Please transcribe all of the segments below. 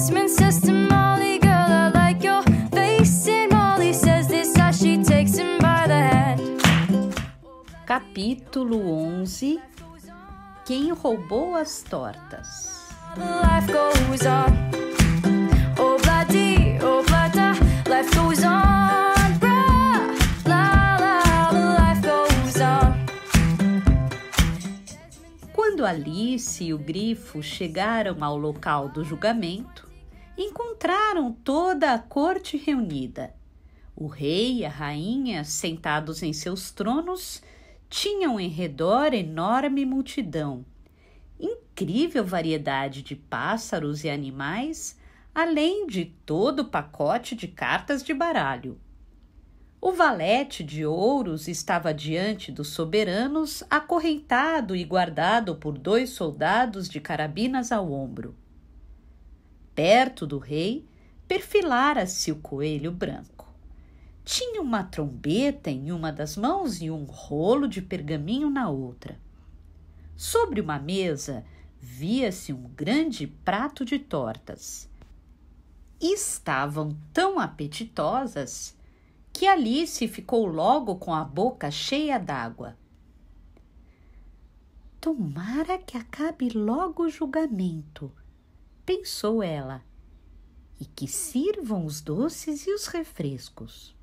Desmond says to Molly, girl, I like your face. And Molly says this as she takes him by the hand. Capítulo 11. Quem roubou as tortas? Life goes on. Oh, blah-dee, oh, blah-da. Life goes on. Blah, la, la, life goes on. Quando Alice e o Grifo chegaram ao local do julgamento, encontraram toda a corte reunida. O rei e a rainha, sentados em seus tronos, tinham em redor enorme multidão, incrível variedade de pássaros e animais, além de todo o pacote de cartas de baralho. O valete de ouros estava diante dos soberanos, acorrentado e guardado por 2 soldados de carabinas ao ombro. Perto do rei, perfilara-se o coelho branco. Tinha uma trombeta em uma das mãos e um rolo de pergaminho na outra. Sobre uma mesa, via-se um grande prato de tortas. Estavam tão apetitosas que Alice ficou logo com a boca cheia d'água. Tomara que acabe logo o julgamento, pensou ela, e que sirvam os doces e os refrescos.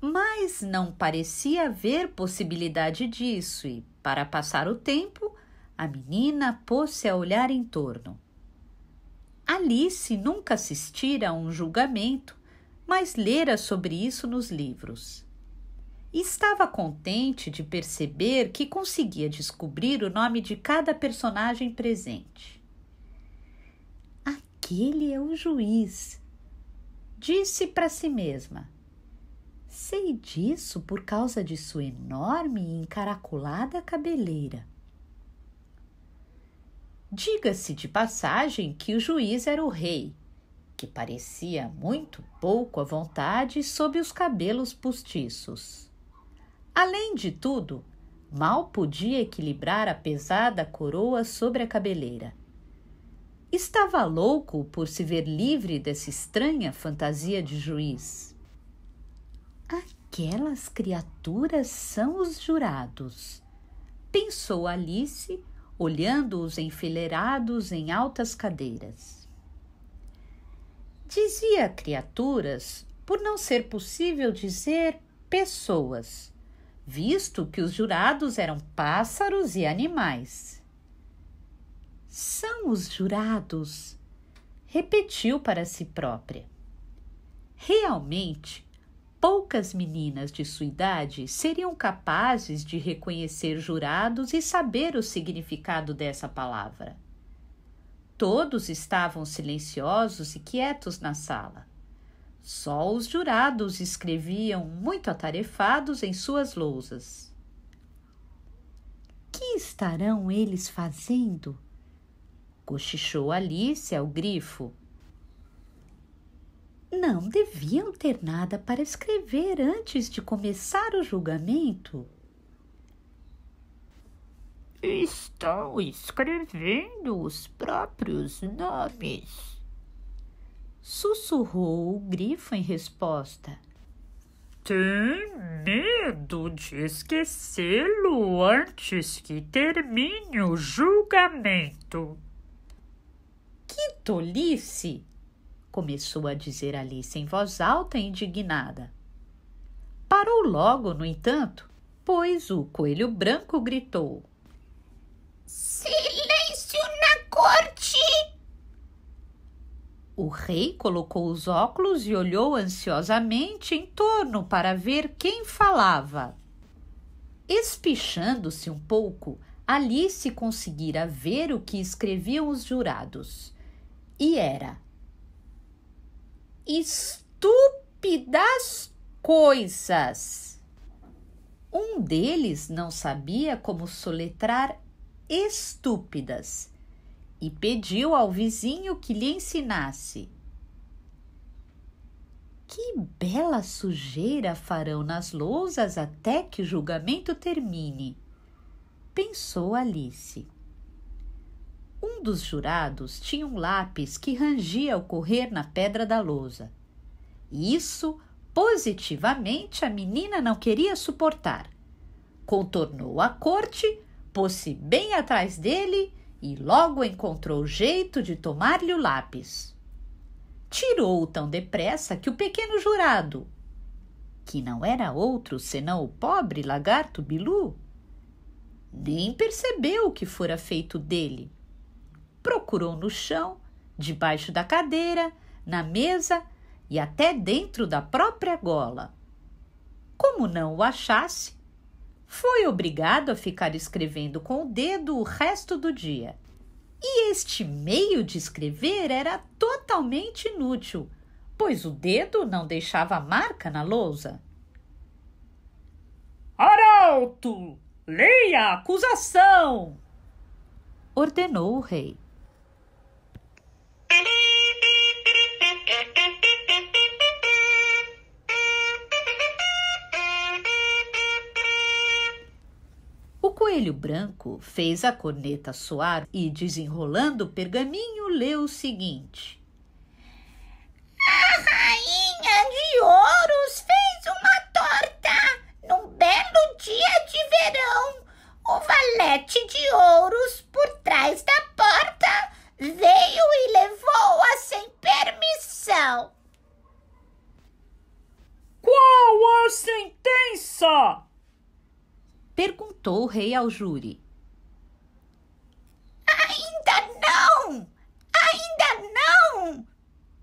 Mas não parecia haver possibilidade disso e, para passar o tempo, a menina pôs-se a olhar em torno. Alice nunca assistira a um julgamento, mas lera sobre isso nos livros. E estava contente de perceber que conseguia descobrir o nome de cada personagem presente. Aquele é o juiz, disse para si mesma. Sei disso por causa de sua enorme e encaracolada cabeleira. Diga-se de passagem que o juiz era o rei, que parecia muito pouco à vontade sob os cabelos postiços. Além de tudo, mal podia equilibrar a pesada coroa sobre a cabeleira. Estava louco por se ver livre dessa estranha fantasia de juiz. Aquelas criaturas são os jurados, pensou Alice, olhando-os enfileirados em altas cadeiras. Dizia criaturas por não ser possível dizer pessoas, visto que os jurados eram pássaros e animais. São os jurados, repetiu para si própria. Realmente, poucas meninas de sua idade seriam capazes de reconhecer jurados e saber o significado dessa palavra. Todos estavam silenciosos e quietos na sala. Só os jurados escreviam muito atarefados em suas lousas. Que estarão eles fazendo? Cochichou Alice ao Grifo. Não deviam ter nada para escrever antes de começar o julgamento? Estão escrevendo os próprios nomes, sussurrou o Grifo em resposta. Tem medo de esquecê-lo antes que termine o julgamento. Que tolice! Começou a dizer Alice em voz alta e indignada. Parou logo, no entanto, pois o coelho branco gritou. Silêncio na corte! O rei colocou os óculos e olhou ansiosamente em torno para ver quem falava. Espichando-se um pouco, Alice conseguira ver o que escreviam os jurados. E era: estúpidas coisas. Um deles não sabia como soletrar estúpidas e pediu ao vizinho que lhe ensinasse. Que bela sujeira farão nas lousas até que o julgamento termine, pensou Alice. Um dos jurados tinha um lápis que rangia ao correr na pedra da lousa. Isso, positivamente, a menina não queria suportar. Contornou a corte, pôs-se bem atrás dele e logo encontrou jeito de tomar-lhe o lápis. Tirou-o tão depressa que o pequeno jurado, que não era outro senão o pobre lagarto Bilu, nem percebeu o que fora feito dele. Procurou no chão, debaixo da cadeira, na mesa e até dentro da própria gola. Como não o achasse, foi obrigado a ficar escrevendo com o dedo o resto do dia. E este meio de escrever era totalmente inútil, pois o dedo não deixava marca na lousa. Arauto, leia a acusação! Ordenou o rei. O coelho branco fez a corneta soar e, desenrolando o pergaminho, leu o seguinte: A rainha de ouros fez uma torta. Num belo dia de verão, o valete de ouros por trás da porta veio e levou-a sem permissão. Qual a sentença? Perguntou o rei ao júri. Ainda não! Ainda não!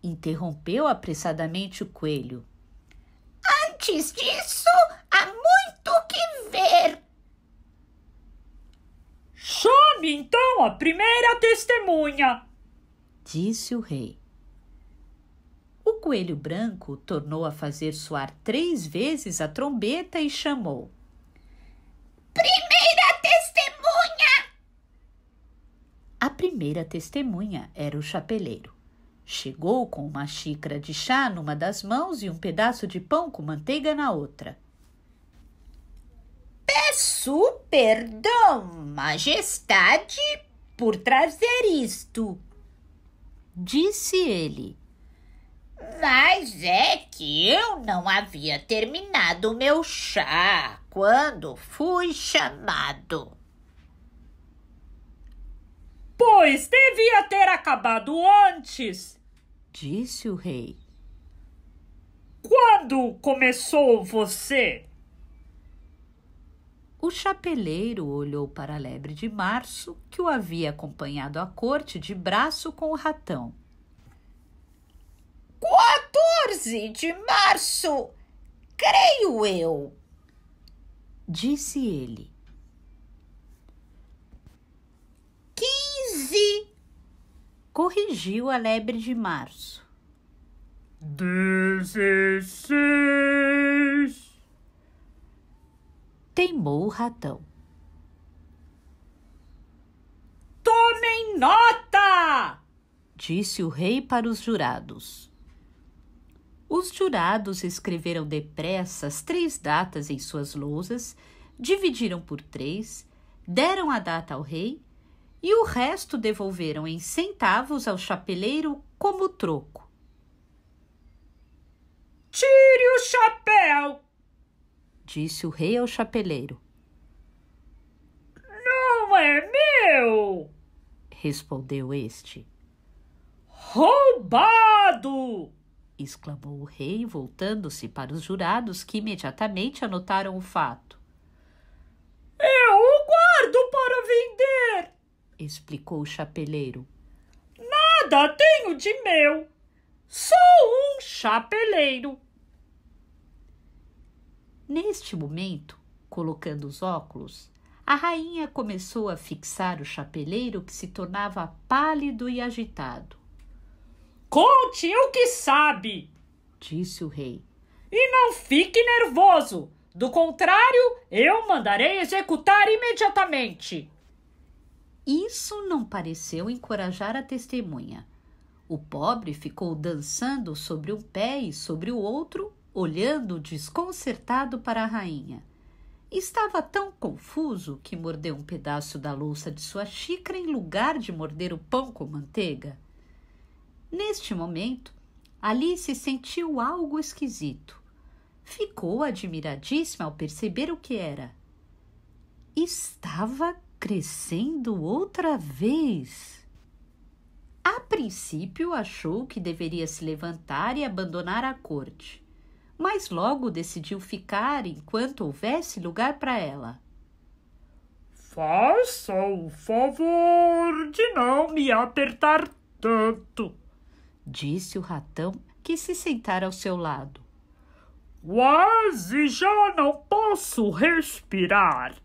Interrompeu apressadamente o coelho. Antes disso, há muito que ver. Chame então a primeira testemunha! Disse o rei. O coelho branco tornou a fazer soar 3 vezes a trombeta e chamou. Primeira testemunha! A primeira testemunha era o chapeleiro. Chegou com uma xícara de chá numa das mãos e um pedaço de pão com manteiga na outra. Peço perdão, majestade, por trazer isto. Disse ele. Mas é que eu não havia terminado o meu chá quando fui chamado. Pois devia ter acabado antes. Disse o rei. Quando começou você? O chapeleiro olhou para a lebre de março, que o havia acompanhado à corte de braço com o ratão. 14 de março, creio eu. Disse ele. 15. Corrigiu a lebre de março. 16. Teimou o ratão. Tomem nota! Disse o rei para os jurados. Os jurados escreveram depressa as 3 datas em suas lousas, dividiram por 3, deram a data ao rei e o resto devolveram em centavos ao chapeleiro como troco. Tire o chapéu! Disse o rei ao chapeleiro. Não é meu! Respondeu este. Roubado! Exclamou o rei, voltando-se para os jurados, que imediatamente anotaram o fato. Eu o guardo para vender! Explicou o chapeleiro. Nada tenho de meu! Sou um chapeleiro! Neste momento, colocando os óculos, a rainha começou a fixar o chapeleiro, que se tornava pálido e agitado. Conte o que sabe! Disse o rei. E não fique nervoso! Do contrário, eu mandarei executar imediatamente! Isso não pareceu encorajar a testemunha. O pobre ficou dançando sobre um pé e sobre o outro, olhando desconcertado para a rainha. Estava tão confuso que mordeu um pedaço da louça de sua xícara em lugar de morder o pão com manteiga. Neste momento, Alice sentiu algo esquisito. Ficou admiradíssima ao perceber o que era. Estava crescendo outra vez. A princípio, achou que deveria se levantar e abandonar a corte, mas logo decidiu ficar enquanto houvesse lugar para ela. Faça o favor de não me apertar tanto, disse o ratão que se sentara ao seu lado. Quase já não posso respirar.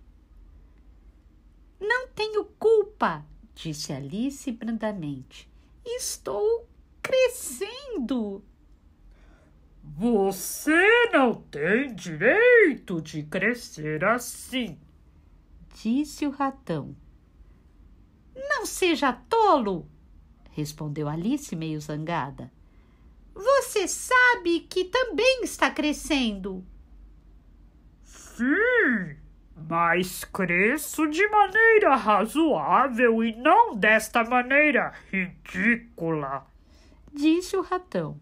Não tenho culpa, disse Alice brandamente. Estou crescendo. Você não tem direito de crescer assim, disse o ratão. Não seja tolo, respondeu Alice meio zangada. Você sabe que também está crescendo. Sim, mas cresço de maneira razoável e não desta maneira ridícula, disse o ratão.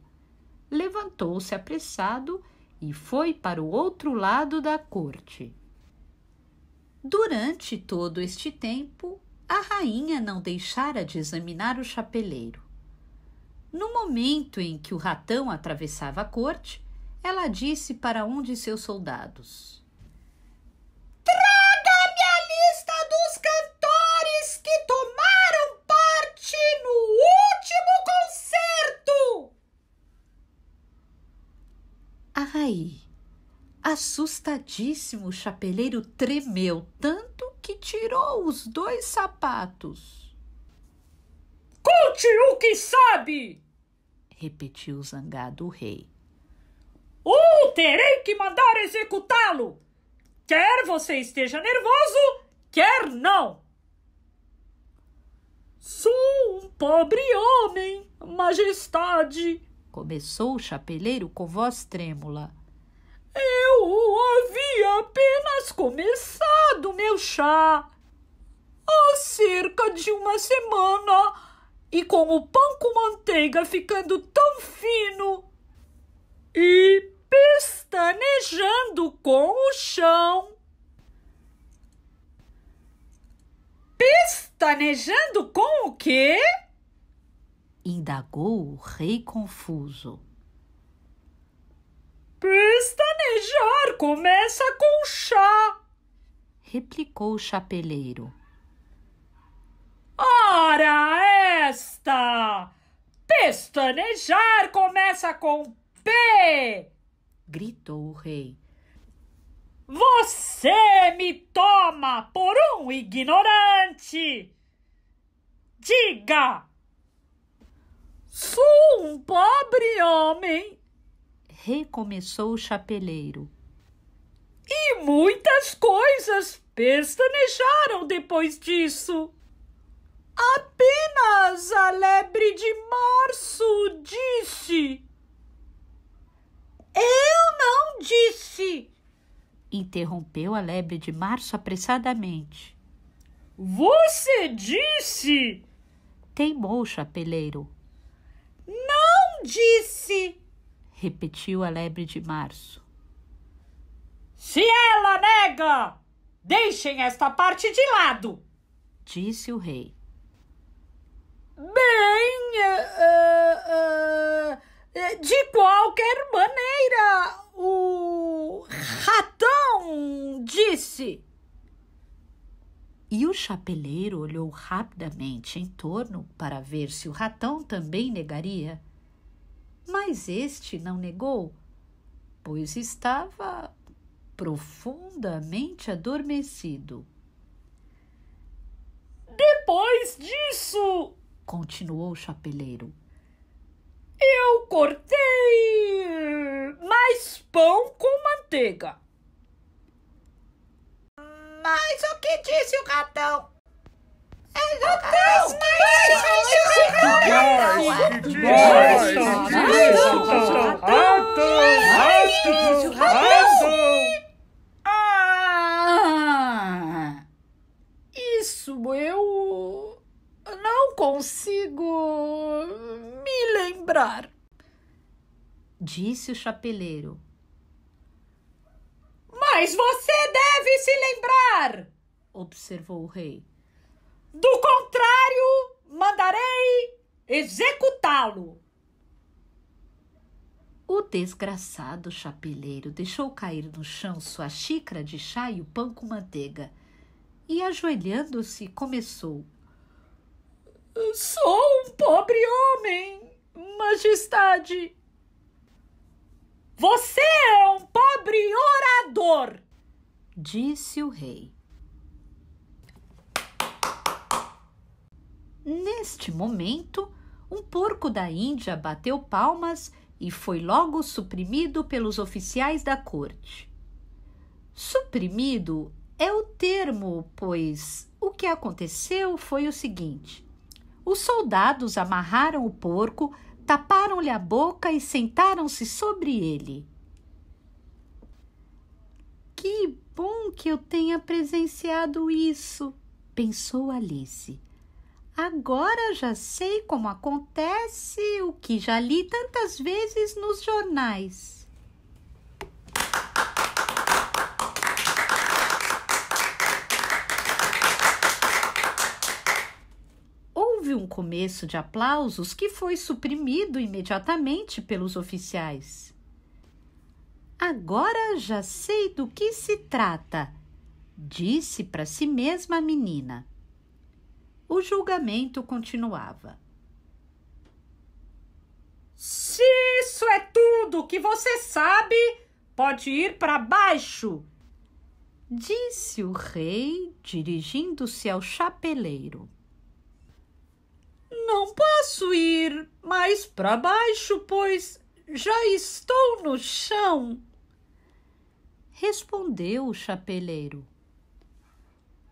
Levantou-se apressado e foi para o outro lado da corte. Durante todo este tempo, a rainha não deixara de examinar o chapeleiro. No momento em que o ratão atravessava a corte, ela disse para um de seus soldados: Traga-me a lista dos cantores que tomaram parte no último concerto. Ai! Assustadíssimo, o chapeleiro tremeu tanto que tirou os 2 sapatos. Conte o que sabe, repetiu zangado o rei. Ou terei que mandar executá-lo. Quer você esteja nervoso, quer não. Sou um pobre homem, majestade, começou o chapeleiro com voz trêmula. Eu havia apenas começado meu chá há cerca de uma semana e com o pão com manteiga ficando tão fino e pestanejando com o chão. Pestanejando com o quê? Indagou o rei confuso. Pestanejar começa com chá, replicou o chapeleiro. Ora esta! Pestanejar começa com P! Gritou o rei. Você me toma por um ignorante! Diga! Sou um pobre homem! Recomeçou o chapeleiro. E muitas coisas pestanejaram depois disso. Apenas a lebre de março disse. Eu não disse, interrompeu a lebre de março apressadamente. Você disse, teimou o chapeleiro. Não disse, repetiu a lebre de março. Se ela nega, deixem esta parte de lado, disse o rei. Bem, de qualquer maneira, o ratão disse. E o chapeleiro olhou rapidamente em torno para ver se o ratão também negaria. Mas este não negou, pois estava profundamente adormecido. Depois disso, continuou o chapeleiro, eu cortei mais pão com manteiga. Mas o que disse o ratão? me lembrar, disse o chapeleiro. Mas você deve se lembrar, Observou o rei. Do contrário, mandarei executá-lo. O desgraçado chapeleiro deixou cair no chão sua xícara de chá e o pão com manteiga e, ajoelhando-se, começou. Sou um pobre homem, majestade. Você é um pobre orador, disse o rei. Neste momento, um porco da Índia bateu palmas e foi logo suprimido pelos oficiais da corte. Suprimido é o termo, pois o que aconteceu foi o seguinte: os soldados amarraram o porco, taparam-lhe a boca e sentaram-se sobre ele. Que bom que eu tenha presenciado isso, pensou Alice. Agora já sei como acontece o que já li tantas vezes nos jornais. Houve um começo de aplausos que foi suprimido imediatamente pelos oficiais. Agora já sei do que se trata, disse para si mesma a menina. O julgamento continuava. Se isso é tudo que você sabe, pode ir para baixo, disse o rei, dirigindo-se ao chapeleiro. Não posso ir mais para baixo, pois já estou no chão, respondeu o chapeleiro.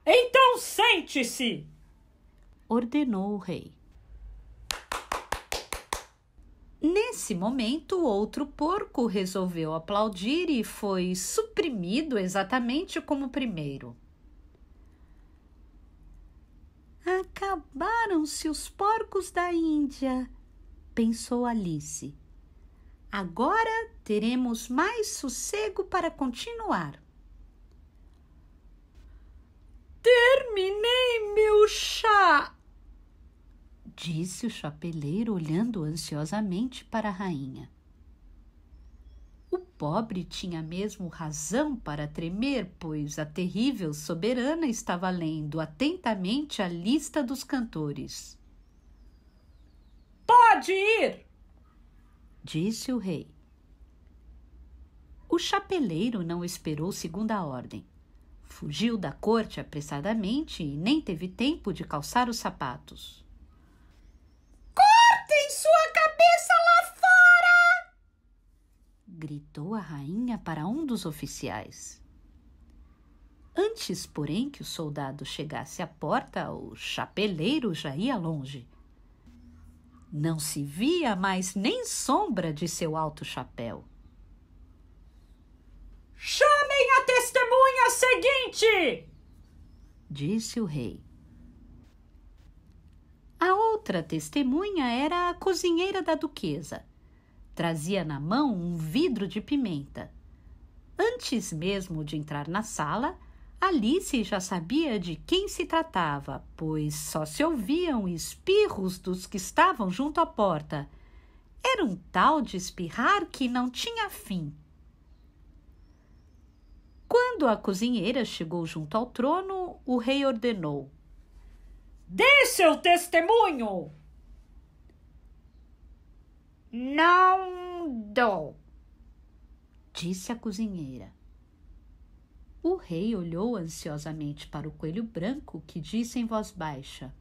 Então sente-se, ordenou o rei. Nesse momento, outro porco resolveu aplaudir e foi suprimido exatamente como o primeiro. Acabaram-se os porcos da Índia, pensou Alice. Agora teremos mais sossego para continuar. Terminei meu chá, disse o chapeleiro, olhando ansiosamente para a rainha. O pobre tinha mesmo razão para tremer, pois a terrível soberana estava lendo atentamente a lista dos cantores. Pode ir, disse o rei. O chapeleiro não esperou segunda ordem. Fugiu da corte apressadamente e nem teve tempo de calçar os sapatos. Cortem sua cabeça lá fora! Gritou a rainha para um dos oficiais. Antes, porém, que o soldado chegasse à porta, o chapeleiro já ia longe. Não se via mais nem sombra de seu alto chapéu. Chamem a testemunha seguinte, disse o rei. A outra testemunha era a cozinheira da duquesa. Trazia na mão um vidro de pimenta. Antes mesmo de entrar na sala, Alice já sabia de quem se tratava, pois só se ouviam espirros dos que estavam junto à porta. Era um tal de espirrar que não tinha fim. Quando a cozinheira chegou junto ao trono, o rei ordenou: dê seu testemunho! Não dou, disse a cozinheira. O rei olhou ansiosamente para o coelho branco, que disse em voz baixa: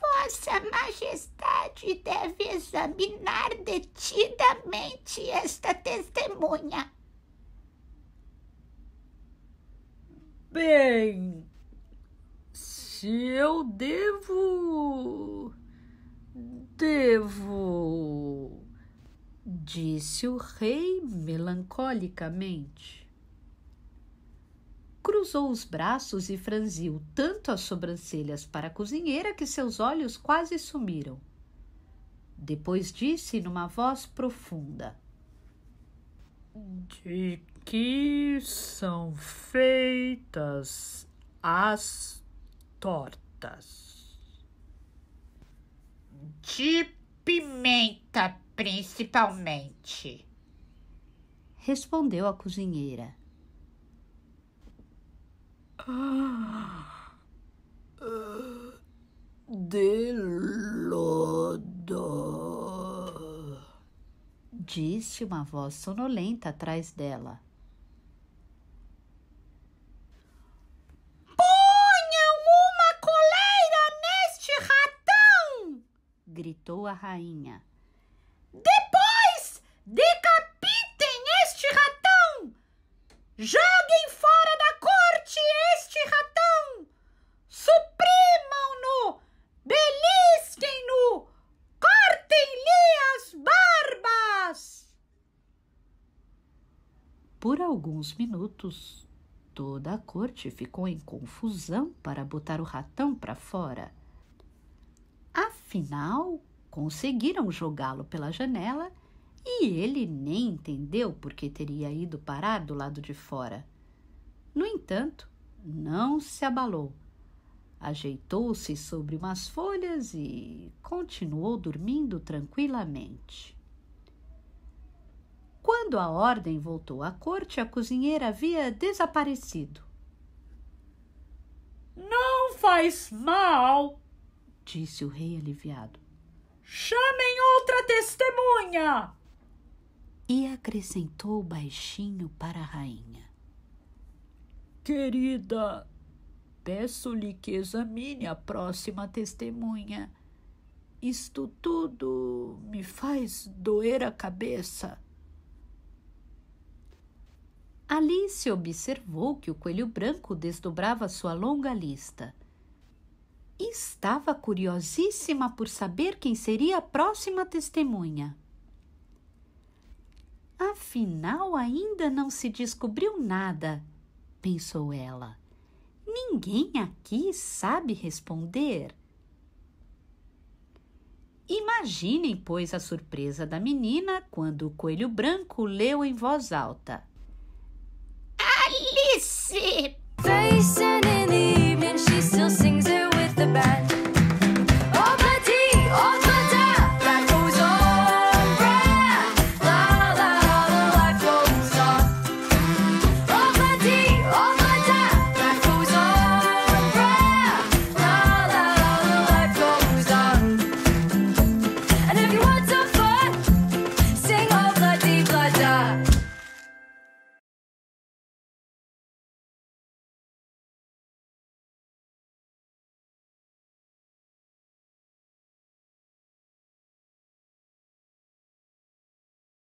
Vossa Majestade deve examinar detidamente esta testemunha. Bem, se eu devo, disse o rei melancolicamente. cruzou os braços e franziu tanto as sobrancelhas para a cozinheira que seus olhos quase sumiram. Depois disse numa voz profunda: De que são feitas as tortas? De pimenta, principalmente. Respondeu a cozinheira. De lodo, Disse uma voz sonolenta atrás dela. Ponham uma coleira neste ratão! Gritou a rainha. Depois, decapitem este ratão! Joguem fora da corte este ratão! Suprimam-no! Belisquem-no! Cortem-lhe as barbas! Por alguns minutos, toda a corte ficou em confusão para botar o ratão para fora. Afinal, conseguiram jogá-lo pela janela e ele nem entendeu por que teria ido parar do lado de fora. No entanto, não se abalou. Ajeitou-se sobre umas folhas e continuou dormindo tranquilamente. Quando a ordem voltou à corte, a cozinheira havia desaparecido. não faz mal. Disse o rei aliviado. Chamem outra testemunha. E acrescentou baixinho para a rainha. Querida, peço-lhe que examine a próxima testemunha. Isto tudo me faz doer a cabeça. Alice observou que o coelho branco desdobrava sua longa lista. Estava curiosíssima por saber quem seria a próxima testemunha. Afinal, ainda não se descobriu nada, pensou ela. Ninguém aqui sabe responder. Imaginem, pois, a surpresa da menina quando o coelho branco leu em voz alta.